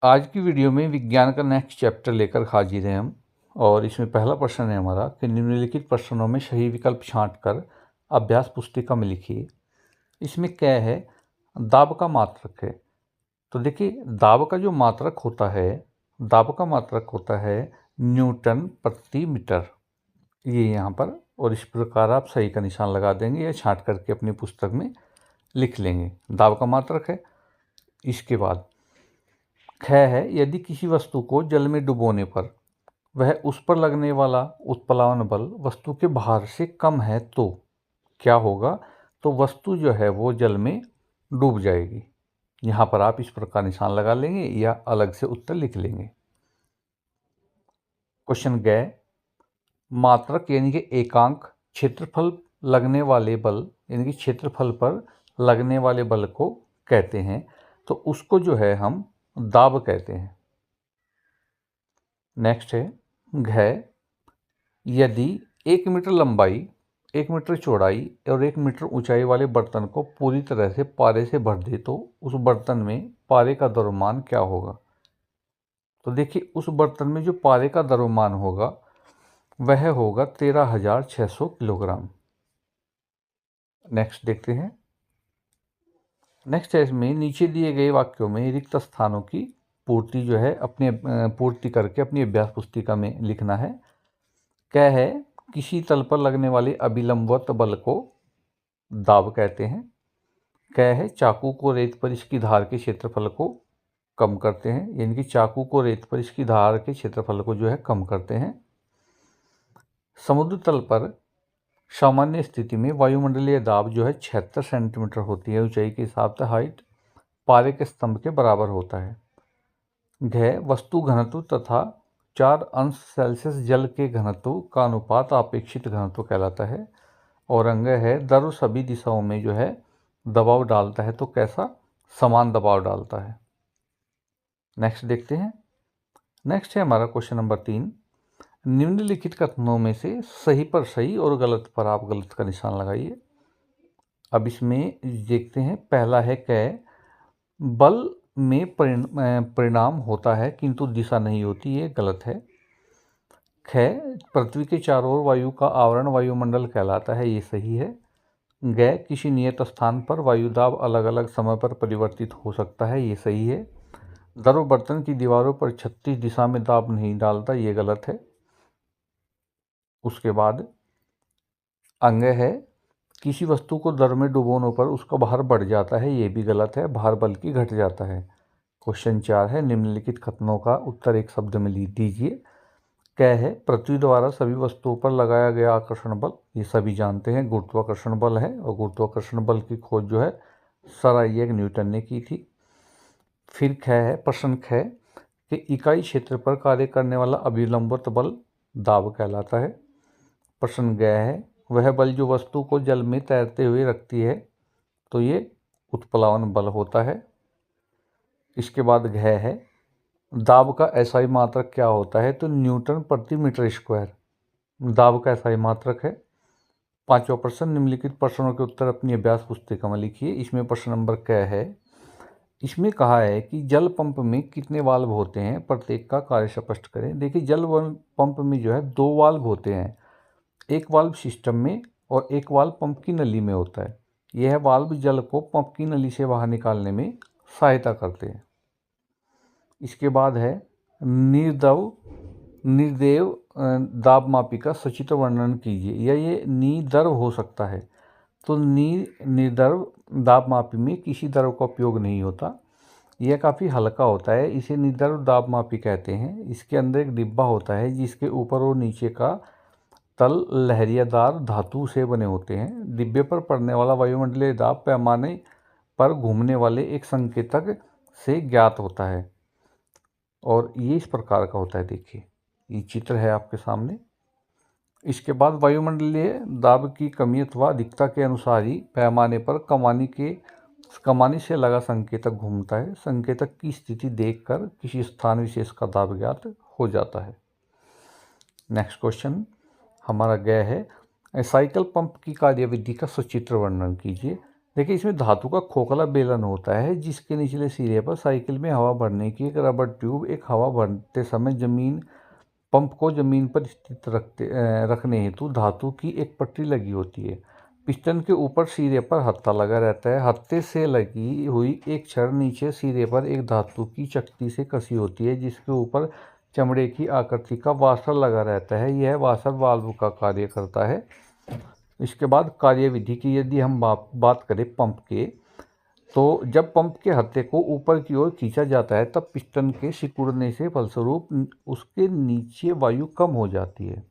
आज की वीडियो में विज्ञान का नेक्स्ट चैप्टर लेकर हाजिर हैं हम। और इसमें पहला प्रश्न है हमारा कि निम्नलिखित प्रश्नों में सही विकल्प छांटकर अभ्यास पुस्तिका में लिखिए। इसमें क्या है, दाब का मात्रक है। तो देखिए, दाब का मात्रक होता है न्यूटन प्रति मीटर। ये यहाँ पर, और इस प्रकार आप सही का निशान लगा देंगे या छांट करके अपनी पुस्तक में लिख लेंगे। दाब का मात्रक है। इसके बाद ख है, यदि किसी वस्तु को जल में डुबोने पर वह उस पर लगने वाला उत्प्लावन बल वस्तु के भार से कम है तो क्या होगा। तो वस्तु जो है वो जल में डूब जाएगी। यहाँ पर आप इस प्रकार निशान लगा लेंगे या अलग से उत्तर लिख लेंगे। क्वेश्चन गए, मात्रक यानी कि एकांक क्षेत्रफल लगने वाले बल यानी कि क्षेत्रफल पर लगने वाले बल को कहते हैं। तो उसको जो है हम दाब कहते हैं। नेक्स्ट है घ, यदि 1 मीटर लंबाई, 1 मीटर चौड़ाई और 1 मीटर ऊंचाई वाले बर्तन को पूरी तरह से पारे से भर दे तो उस बर्तन में पारे का द्रव्यमान क्या होगा। तो देखिए, उस बर्तन में जो पारे का द्रव्यमान होगा वह होगा 13,600 किलोग्राम। नेक्स्ट देखते हैं। नेक्स्ट है, इसमें नीचे दिए गए वाक्यों में रिक्त स्थानों की पूर्ति जो है अपने पूर्ति करके अपनी अभ्यास पुस्तिका में लिखना है। क्या है, किसी तल पर लगने वाले अभिलंबवत बल को दाब कहते हैं। क्या है, चाकू को रेत पर इसकी धार के क्षेत्रफल को कम करते हैं, यानी कि चाकू को रेत पर इसकी धार के क्षेत्रफल को जो है कम करते हैं। समुद्र तल पर सामान्य स्थिति में वायुमंडलीय दाब जो है 76 सेंटीमीटर होती है ऊंचाई के हिसाब से। हाइट पारे के स्तंभ के बराबर होता है। घ, वस्तु घनत्व तथा 4 अंश सेल्सियस जल के घनत्व का अनुपात अपेक्षित घनत्व कहलाता है। और अंग है, द्रव सभी दिशाओं में जो है दबाव डालता है तो कैसा, समान दबाव डालता है। नेक्स्ट देखते हैं। नेक्स्ट है हमारा क्वेश्चन नंबर 3, निम्नलिखित कथनों में से सही पर सही और गलत पर आप गलत का निशान लगाइए। अब इसमें देखते हैं। पहला है कै, बल में परिणाम होता है किंतु दिशा नहीं होती, ये गलत है। ख, पृथ्वी के चारों ओर वायु का आवरण वायुमंडल कहलाता है, ये सही है। ग, किसी नियत स्थान पर वायुदाब अलग अलग समय पर परिवर्तित हो सकता है, ये सही है। द्रव बर्तन की दीवारों पर 36 दिशा में दाब नहीं डालता, ये गलत है। उसके बाद अंग है, किसी वस्तु को द्रव में डुबोने पर उसका भार बढ़ जाता है, ये भी गलत है। भार बल्कि घट जाता है। क्वेश्चन 4 है, निम्नलिखित कथनों का उत्तर एक शब्द में लिख दीजिए। क्या है, पृथ्वी द्वारा सभी वस्तुओं पर लगाया गया आकर्षण बल, ये सभी जानते हैं गुरुत्वाकर्षण बल है। और गुरुत्वाकर्षण बल की खोज जो है सर आइजैक न्यूटन ने की थी। फिर ख है, प्रश्न ख, कि इकाई क्षेत्र पर कार्य करने वाला अभिलंबवत बल दाब कहलाता है। प्रश्न ग है, वह बल जो वस्तु को जल में तैरते हुए रखती है तो ये उत्प्लावन बल होता है। इसके बाद घ है, दाब का एसआई मात्रक क्या होता है। तो न्यूटन प्रति मीटर स्क्वायर दाब का एसआई मात्रक है। 5वां प्रश्न, निम्नलिखित प्रश्नों के उत्तर अपनी अभ्यास पुस्तिका में लिखिए। इसमें प्रश्न नंबर क है, इसमें कहा है कि जल पंप में कितने वाल्व होते हैं, प्रत्येक का कार्य स्पष्ट करें। देखिए, जल पंप में जो है 2 वाल्व होते हैं, एक वाल्व सिस्टम में और एक वाल्व पंप की नली में होता है। यह वाल्व जल को पंप की नली से बाहर निकालने में सहायता करते हैं। इसके बाद है, निर्देव दाब मापी का सचित्र वर्णन कीजिए। या ये निदर्व हो सकता है। तो निर्दर्व दाब मापी में किसी द्रव का उपयोग नहीं होता। यह काफ़ी हल्का होता है, इसे निर्दर्व दाब मापी कहते हैं। इसके अंदर एक डिब्बा होता है जिसके ऊपर और नीचे का तल लहरियादार धातु से बने होते हैं। डिब्बे पर पड़ने वाला वायुमंडलीय दाब पैमाने पर घूमने वाले एक संकेतक से ज्ञात होता है और ये इस प्रकार का होता है। देखिए, ये चित्र है आपके सामने। इसके बाद वायुमंडलीय दाब की कमी अथवा अधिकता के अनुसार ही पैमाने पर कमानी से लगा संकेतक घूमता है। संकेतक की स्थिति देखकर किसी स्थान विशेष का दाब ज्ञात हो जाता है। नेक्स्ट क्वेश्चन हमारा गया है, साइकिल पंप की कार्यविधि का सचित्र वर्णन कीजिए। देखिए इसमें धातु का खोखला बेलन होता है जिसके निचले सिरे पर साइकिल में हवा भरने की एक रबर ट्यूब, एक हवा भरते समय पंप को जमीन पर स्थित रखने हेतु धातु की एक पट्टी लगी होती है। पिस्टन के ऊपर सिरे पर हत्था लगा रहता है। हत्थे से लगी हुई एक छड़ नीचे सिरे पर एक धातु की चकती से कसी होती है जिसके ऊपर चमड़े की आकृति का वाशर लगा रहता है। यह वाशर वाल्व का कार्य करता है। इसके बाद कार्यविधि की यदि हम बात करें पंप के, तो जब पंप के हत्थे को ऊपर की ओर खींचा जाता है तब पिस्टन के सिकुड़ने से फलस्वरूप उसके नीचे वायु कम हो जाती है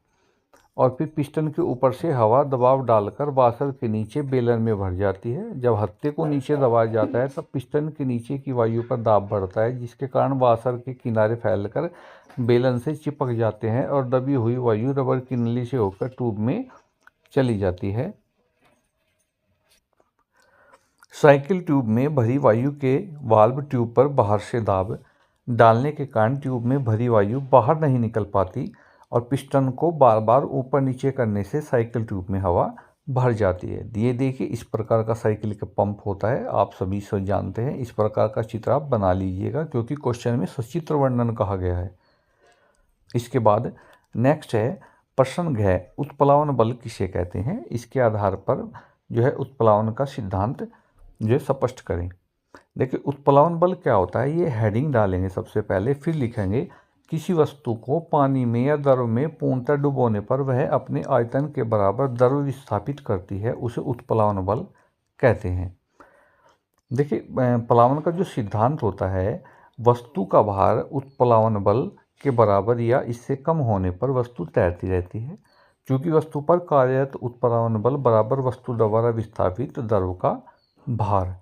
और फिर पिस्टन के ऊपर से हवा दबाव डालकर वाशर के नीचे बेलन में भर जाती है। जब हत्थे को नीचे दबाया जाता है तब पिस्टन के नीचे की वायु पर दाब बढ़ता है जिसके कारण वाशर के किनारे फैलकर बेलन से चिपक जाते हैं और दबी हुई वायु रबर की नली से होकर ट्यूब में चली जाती है। साइकिल ट्यूब में भरी वायु के वाल्व ट्यूब पर बाहर से दाब डालने के कारण ट्यूब में भरी वायु बाहर नहीं निकल पाती और पिस्टन को बार बार ऊपर नीचे करने से साइकिल ट्यूब में हवा भर जाती है। ये देखिए इस प्रकार का साइकिल का पंप होता है, आप सभी से जानते हैं। इस प्रकार का चित्र आप बना लीजिएगा क्योंकि क्वेश्चन में सचित्र वर्णन कहा गया है। इसके बाद नेक्स्ट है प्रश्न घ, उत्प्लावन बल किसे कहते हैं। इसके आधार पर जो है उत्प्लावन का सिद्धांत जो स्पष्ट करें। देखिए उत्प्लावन बल क्या होता है, ये हेडिंग डालेंगे सबसे पहले, फिर लिखेंगे किसी वस्तु को पानी में या द्रव में पूर्णतः डुबोने पर वह अपने आयतन के बराबर द्रव विस्थापित करती है, उसे उत्प्लावन बल कहते हैं। देखिए प्लावन का जो सिद्धांत होता है, वस्तु का भार उत्प्लावन बल के बराबर या इससे कम होने पर वस्तु तैरती रहती है। क्योंकि वस्तु पर कार्यरत उत्प्लावन बल बराबर वस्तु द्वारा विस्थापित द्रव का भार,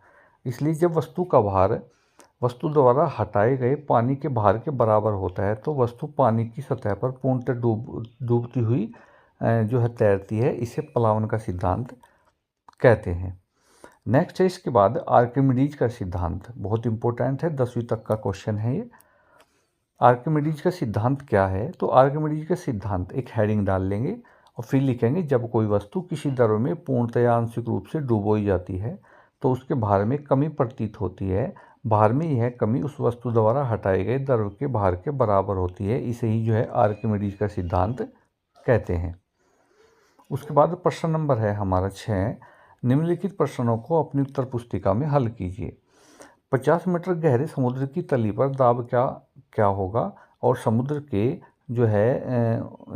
इसलिए जब वस्तु का भार वस्तु द्वारा हटाए गए पानी के भार के बराबर होता है तो वस्तु पानी की सतह पर पूर्णतः डूबती हुई जो है तैरती है। इसे प्लावन का सिद्धांत कहते हैं। नेक्स्ट है इसके बाद आर्किमिडीज का सिद्धांत, बहुत इंपॉर्टेंट है, 10वीं तक का क्वेश्चन है ये। आर्किमिडीज का सिद्धांत क्या है, तो आर्किमिडीज का सिद्धांत एक हेडिंग डाल लेंगे और फिर लिखेंगे जब कोई वस्तु किसी द्रव में पूर्णतया आंशिक रूप से डुबोई जाती है तो उसके भार में कमी प्रतीत होती है। भार में यह कमी उस वस्तु द्वारा हटाए गए द्रव के भार के बराबर होती है। इसे ही जो है आर्किमिडीज का सिद्धांत कहते हैं। उसके बाद प्रश्न नंबर है हमारा 6, निम्नलिखित प्रश्नों को अपनी उत्तर पुस्तिका में हल कीजिए। 50 मीटर गहरे समुद्र की तली पर दाब क्या होगा और समुद्र के जो है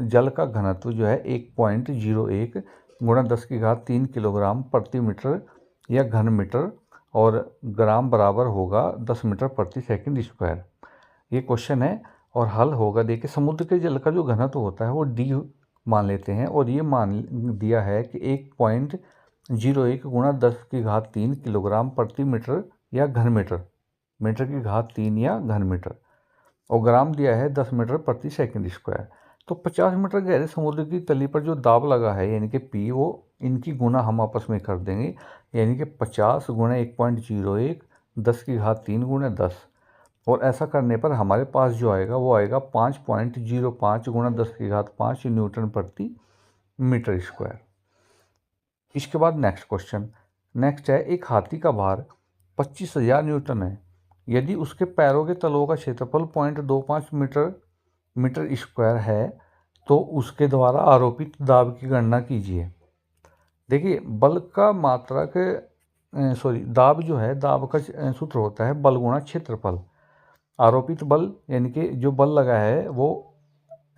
जल का घनत्व जो है 1.01 गुणा 10³ किलोग्राम प्रति मीटर या घन मीटर और ग्राम बराबर होगा 10 मीटर प्रति सेकंड स्क्वायर। ये क्वेश्चन है और हल होगा। देखिए समुद्र के जल का जो घनत्व होता है वो डी मान लेते हैं और ये मान दिया है कि 1.01 गुणा 10³ किलोग्राम प्रति मीटर या घन मीटर, मीटर की घात 3 या घन मीटर, और ग्राम दिया है 10 मीटर प्रति सेकंड स्क्वायर। तो 50 मीटर गहरे समुद्र की तली पर जो दाब लगा है यानी कि पी, वो इनकी गुना हम आपस में कर देंगे, यानी कि 50 गुणा 1.01 10³ गुणा 10, और ऐसा करने पर हमारे पास जो आएगा वो आएगा 5.05 गुणा 10³ न्यूटन प्रति मीटर स्क्वायर। इसके बाद नेक्स्ट क्वेश्चन, नेक्स्ट है एक हाथी का भार 25,000 न्यूटन है। यदि उसके पैरों के तलों का क्षेत्रफल 0.25 मीटर स्क्वायर है तो उसके द्वारा आरोपित दाब की गणना कीजिए। देखिए बल का मात्रक दाब जो है, दाब का सूत्र होता है बल गुणा क्षेत्रफल। आरोपित बल यानी कि जो बल लगा है वो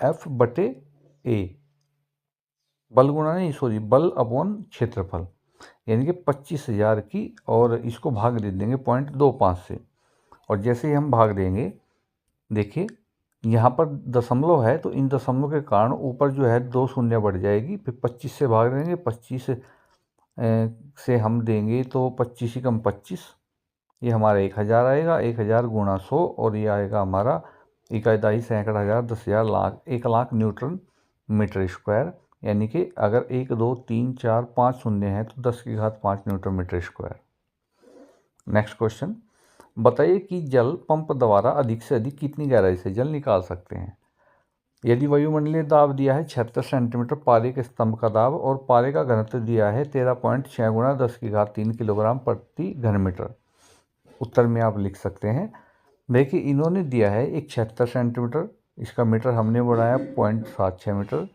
F/A, बल गुणा नहीं बल अपॉन क्षेत्रफल, यानी कि 25,000 की, और इसको भाग दे देंगे 0.25 से। और जैसे ही हम भाग देंगे, देखिए यहाँ पर दशमलव है तो इन दशमलव के कारण ऊपर जो है 2 शून्य बढ़ जाएगी, फिर 25 से भाग देंगे, 25 से हम देंगे तो 25 कम 25, ये हमारा 1000 आएगा, 1000 गुणा 100, और ये आएगा हमारा इकाई दहाई सैकड़ा हज़ार 10,000 lakh 1 lakh newton metre square. यानी कि अगर 1 2 3 4 5 शून्य है तो 10⁵ newton metre square. Next question, बताइए कि जल पंप द्वारा अधिक से अधिक कितनी गहराई से जल निकाल सकते हैं। यदि वायुमंडलीय दाब दिया है 76 सेंटीमीटर पारे के स्तंभ का दाब और पारे का घनत्व दिया है 13.6 गुणा 10⁻³ किलोग्राम प्रति घन मीटर। उत्तर में आप लिख सकते हैं। देखिए इन्होंने दिया है एक 76 सेंटीमीटर, इसका मीटर हमने बढ़ाया 0.76 मीटर,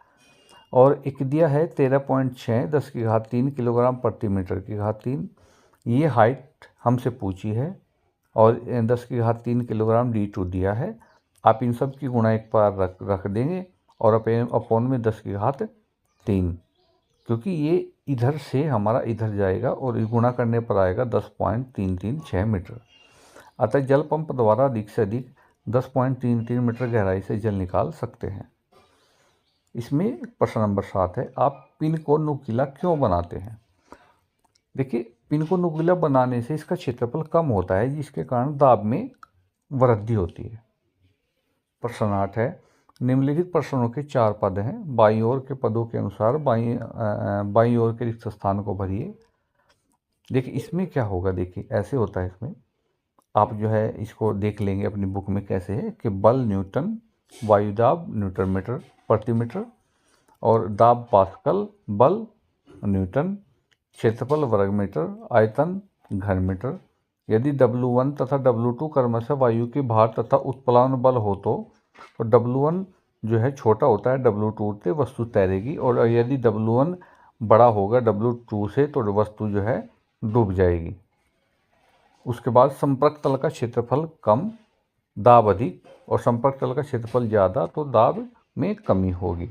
और एक दिया है 13.6 10⁻³ किलोग्राम प्रति मीटर की घात 3। ये हाइट हमसे पूछी है और 10⁻³ किलोग्राम d2 दिया है। आप इन सब की गुणा एक बार रख देंगे और अपॉन में 10⁻³ क्योंकि ये इधर से हमारा इधर जाएगा और गुणा करने पर आएगा 10.336 मीटर। अतः जल पंप द्वारा अधिक से अधिक 10.33 मीटर गहराई से जल निकाल सकते हैं। इसमें प्रश्न नंबर 7 है, आप पिन को नुकीला क्यों बनाते हैं? देखिए पिन को नुकीला बनाने से इसका क्षेत्रफल कम होता है, जिसके कारण दाब में वृद्धि होती है। प्रश्न 8 है, निम्नलिखित प्रश्नों के 4 पद हैं, बाईं ओर के पदों के अनुसार बाईं ओर के रिक्त स्थान को भरिए। देखिए इसमें क्या होगा, देखिए ऐसे होता है। इसमें आप जो है इसको देख लेंगे अपनी बुक में कैसे है कि बल न्यूटन, वायुदाब न्यूटन मीटर प्रति मीटर, और दाब पास्कल, बल न्यूटन, क्षेत्रफल वर्ग मीटर, आयतन घन मीटर। यदि W1 तथा W2 क्रमशः वायु के भार तथा उत्प्लावन बल हो तो W1 जो है छोटा होता है W2 से, वस्तु तैरेगी, और यदि W1 बड़ा होगा W2 से तो वस्तु जो है डूब जाएगी। उसके बाद संपर्क तल का क्षेत्रफल कम, दाब अधिक, और संपर्क तल का क्षेत्रफल ज़्यादा तो दाब में कमी होगी।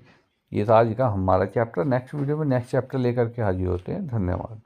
ये था आज का हमारा चैप्टर। नेक्स्ट वीडियो में नेक्स्ट चैप्टर लेकर के हाजिर होते हैं। धन्यवाद।